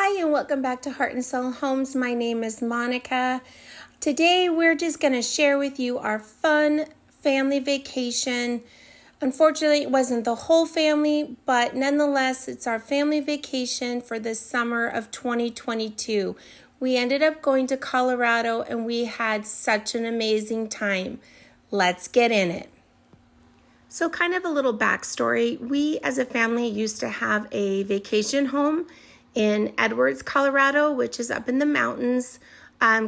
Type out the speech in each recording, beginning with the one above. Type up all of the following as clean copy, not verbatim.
Hi and welcome back to Heart and Soul Homes. My name is Monica. Today we're just going to share with you our fun family vacation. Unfortunately, it wasn't the whole family, but nonetheless, it's our family vacation for the summer of 2022. We ended up going to Colorado and we had such an amazing time. Let's get in it. So kind of a little backstory. We as a family used to have a vacation home in Edwards, Colorado, which is up in the mountains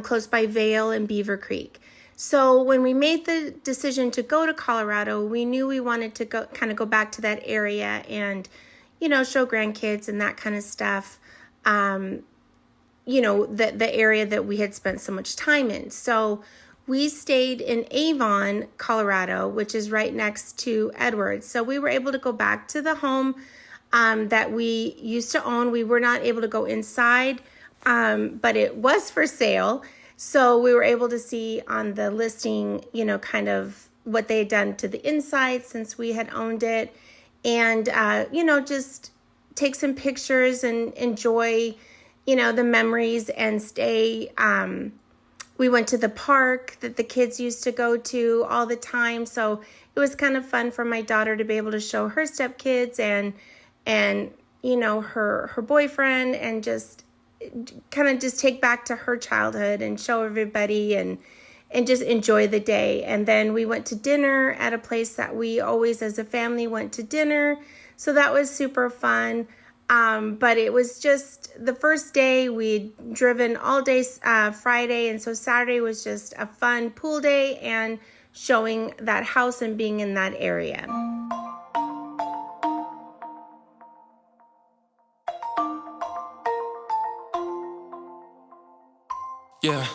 close by Vail and Beaver Creek. So when we made the decision to go to Colorado, we knew we wanted to go back to that area and, show grandkids and that kind of stuff, the area that we had spent so much time in. So we stayed in Avon, Colorado, which is right next to Edwards. So we were able to go back to the home that we used to own. We were not able to go inside, but it was for sale. So we were able to see on the listing, kind of what they had done to the inside since we had owned it. And, just take some pictures and enjoy, the memories and stay. We went to the park that the kids used to go to all the time. So it was kind of fun for my daughter to be able to show her stepkids and her boyfriend and just take back to her childhood and show everybody and just enjoy the day. And then we went to dinner at a place that we always as a family went to dinner. So that was super fun. But it was just the first day. We'd driven all day Friday. And so Saturday was just a fun pool day and showing that house and being in that area. Yeah,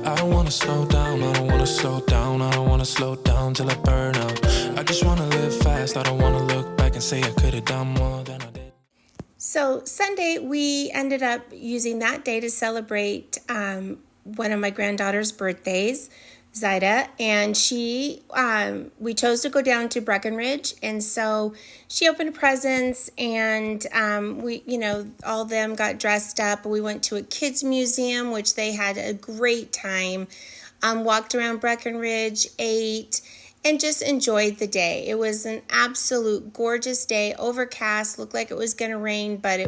I don't wanna slow down, I don't wanna slow down, I don't wanna slow down till I burn out. I just wanna live fast, I don't wanna look back and say I could've done more than I did. So Sunday, we ended up using that day to celebrate one of my granddaughter's birthdays, Zaida, and we chose to go down to Breckenridge, and so she opened presents, and we, all of them got dressed up. We went to a kids museum, which they had a great time, walked around Breckenridge, ate, and just enjoyed the day. It was an absolute gorgeous day, overcast, looked like it was going to rain, but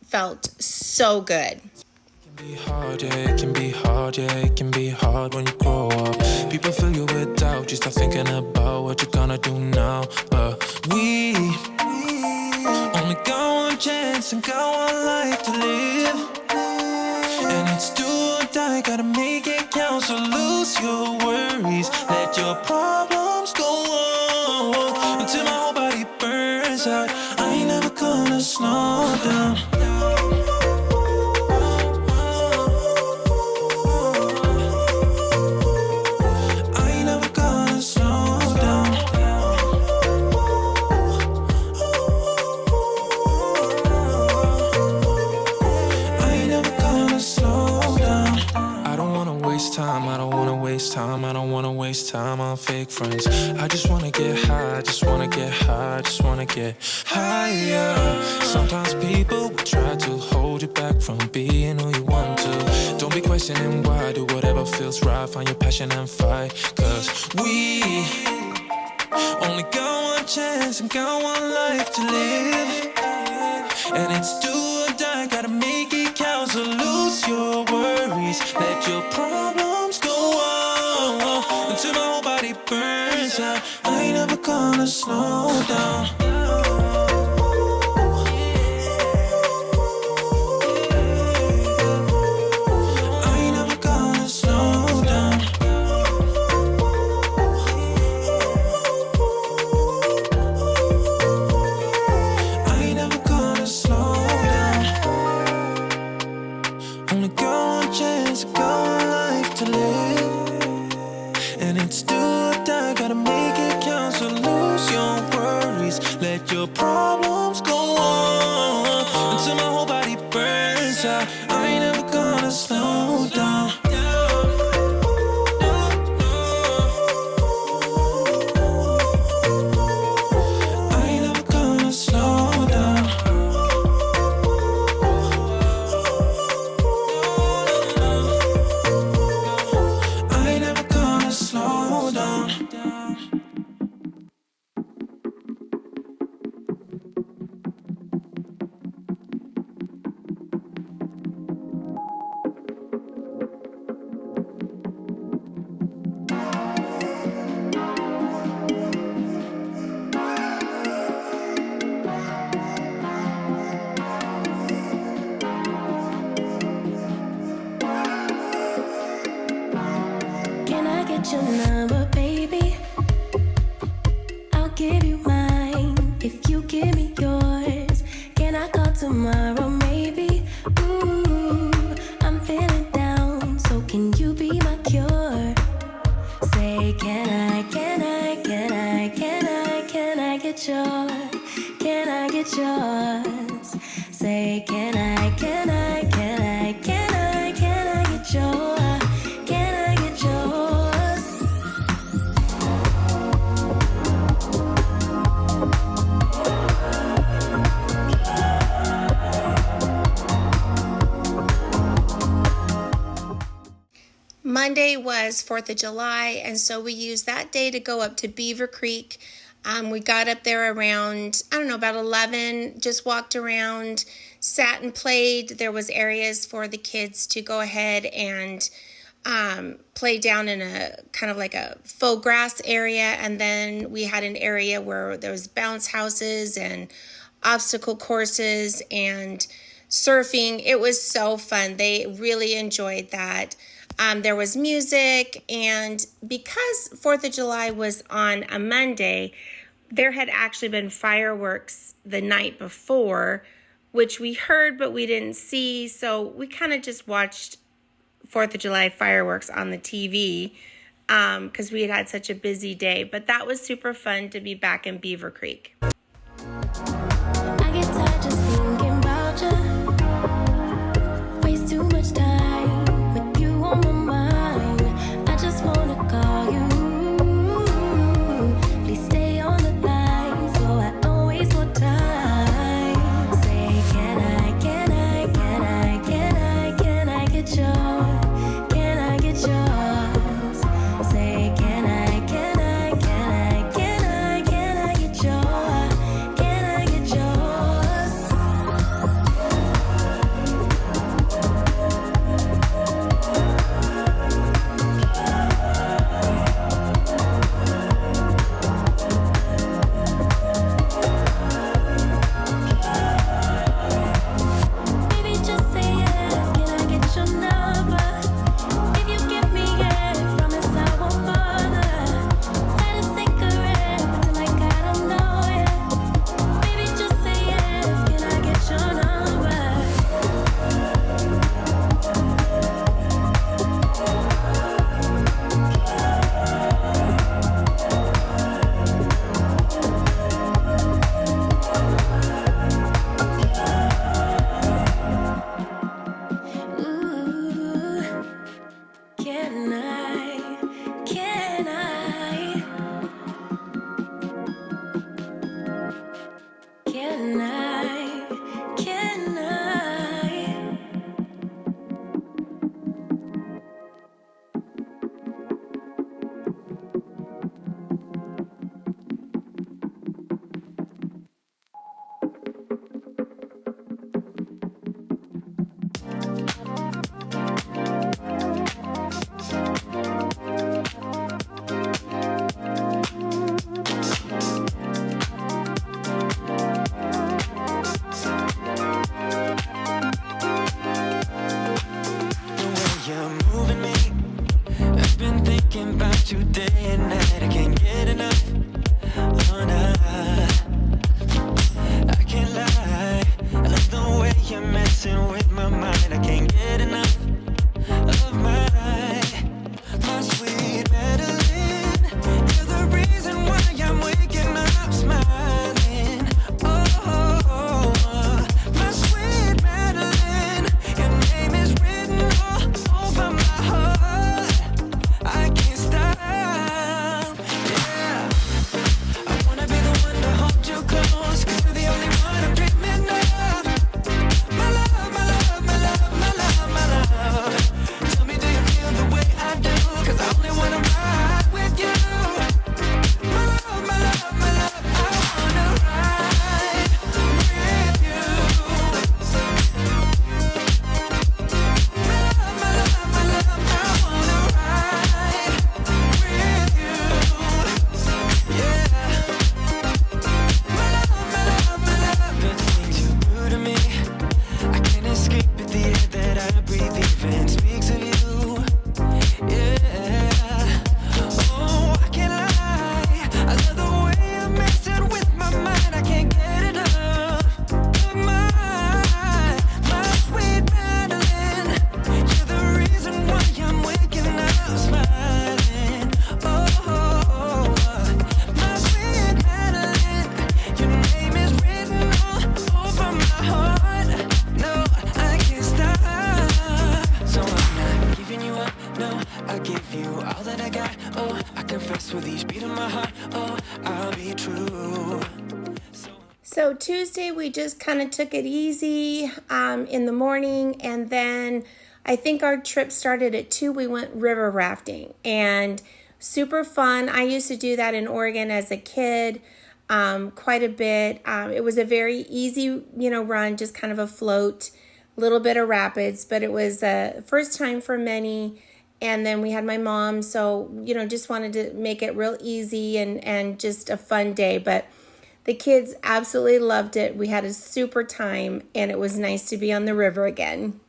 felt so good. It can be hard, yeah, it can be hard, yeah, it can be hard when you grow up. People fill you with doubt, you start thinking about what you're gonna do now. But we only got one chance and got one life to live. And it's do or die, gotta make it count. So lose your worries, let your problems go on until my whole body burns out. I ain't never gonna slow down. I don't wanna waste time on fake friends. I just wanna get high, just wanna get high, just wanna get higher. Sometimes people will try to hold you back from being who you want to. Don't be questioning why, do whatever feels right, find your passion and fight. Cause we only got one chance and got one life to live. And it's do or die, gotta make it count. So lose your worries, let your problems go on until my whole body burns out. I ain't never gonna slow down. Let your problems go on until my whole body burns out. I ain't never gonna slow down. I ain't never gonna slow down. want your number, baby. I'll give you mine if you give me yours. Can I call tomorrow, maybe? Ooh, I'm feeling down, so can you be my cure? Say, can I get yours? Can I get yours? Say, can I get yours? Can I get yours? Monday was 4th of July, and so we used that day to go up to Beaver Creek. We got up there around, about 11, just walked around, sat and played. There was areas for the kids to go ahead and play down in a kind of like a faux grass area. And then we had an area where there was bounce houses and obstacle courses and surfing. It was so fun. They really enjoyed that. There was music, and because 4th of July was on a Monday, there had actually been fireworks the night before, which we heard but we didn't see, so we kind of just watched 4th of July fireworks on the TV because we had such a busy day. But that was super fun to be back in Beaver Creek. I get tired just thinking about you. Waste too much time with you on my mind. I just wanna call you. Please stay on the line so I don't waste more time. Say, can I get yours? Can I get yours? Say, can I get yours? So Tuesday we just kind of took it easy in the morning, and then I think our trip started at 2. We went river rafting, and super fun. I used to do that in Oregon as a kid quite a bit. It was a very easy, run, just kind of a float, little bit of rapids, but it was a first time for many. And then we had my mom, so just wanted to make it real easy and just a fun day. But the kids absolutely loved it. We had a super time, and it was nice to be on the river again.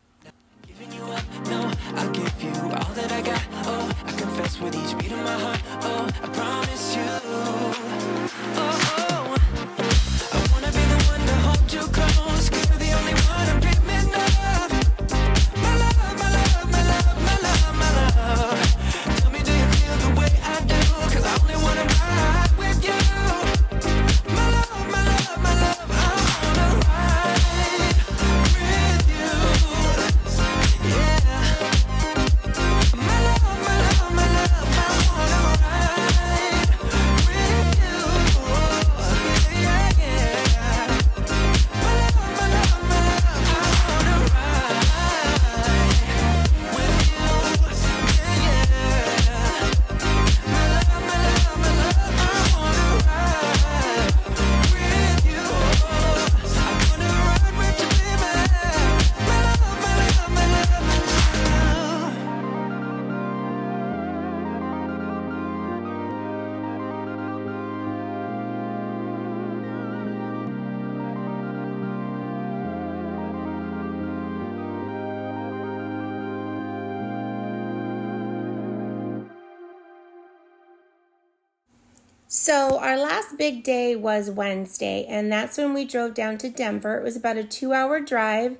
Giving you up, no, I'll give you all that I got. Oh, I confess with each beat of my heart. Oh, I promise you. Oh, I wanna be the one to hold you close, 'cause you're the only one I'm dreaming of. My love, my love, my love, my love, my love. Tell me, do you feel the way I do? 'Cause I only wanna ride with you. My love, my love, my love, I wanna ride with you. Yeah. My love, my love, my love, I wanna ride with you. Yeah, yeah. My love, my love, my love, I wanna ride with you. Yeah, yeah. My love, my love, my love, I wanna ride with you. I wanna ride with you, baby. My love, my love, my love, my love. So our last big day was Wednesday, and that's when we drove down to Denver. It was about a 2-hour drive,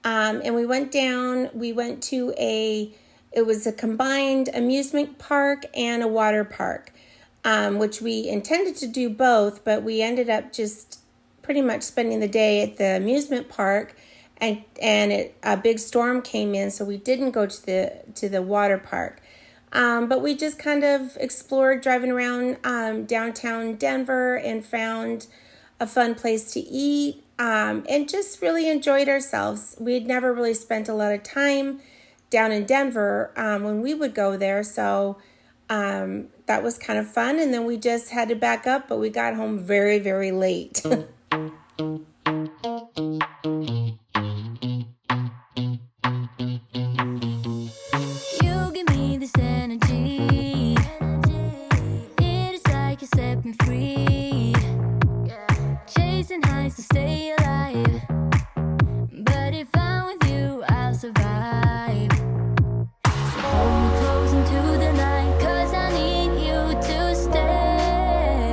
and we went down. We went to it was a combined amusement park and a water park, which we intended to do both, but we ended up just pretty much spending the day at the amusement park, and a big storm came in, so we didn't go to the water park. But we just kind of explored driving around downtown Denver and found a fun place to eat and just really enjoyed ourselves. We had never really spent a lot of time down in Denver when we would go there, so that was kind of fun. And then we just had to back up, but we got home very, very late. You give me this energy. It is like you set me free. Chasing highs to stay alive. But if I'm with you, I'll survive. So hold me close into the night, 'cause I need you to stay.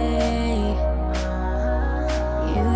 You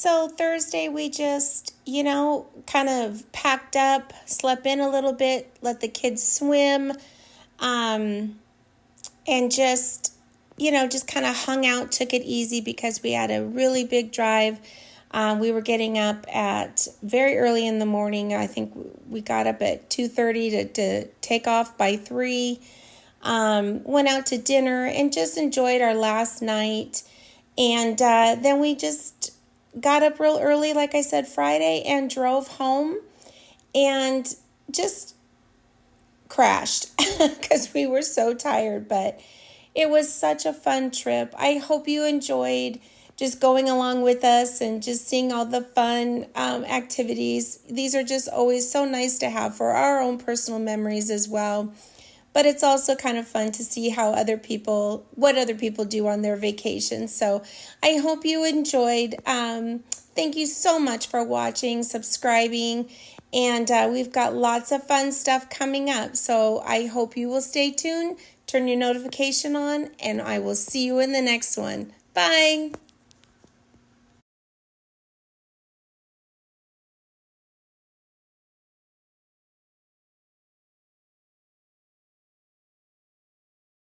so Thursday we just, kind of packed up, slept in a little bit, let the kids swim, and just, just kind of hung out, took it easy because we had a really big drive. We were getting up at very early in the morning. I think we got up at 2:30 to take off by 3. Went out to dinner and just enjoyed our last night. And then we just got up real early, like I said, Friday, and drove home and just crashed because we were so tired. But it was such a fun trip. I hope you enjoyed just going along with us and just seeing all the fun activities. These are just always so nice to have for our own personal memories as well. But it's also kind of fun to see what other people do on their vacations. So I hope you enjoyed. Thank you so much for watching, subscribing, and we've got lots of fun stuff coming up. So I hope you will stay tuned, turn your notification on, and I will see you in the next one. Bye.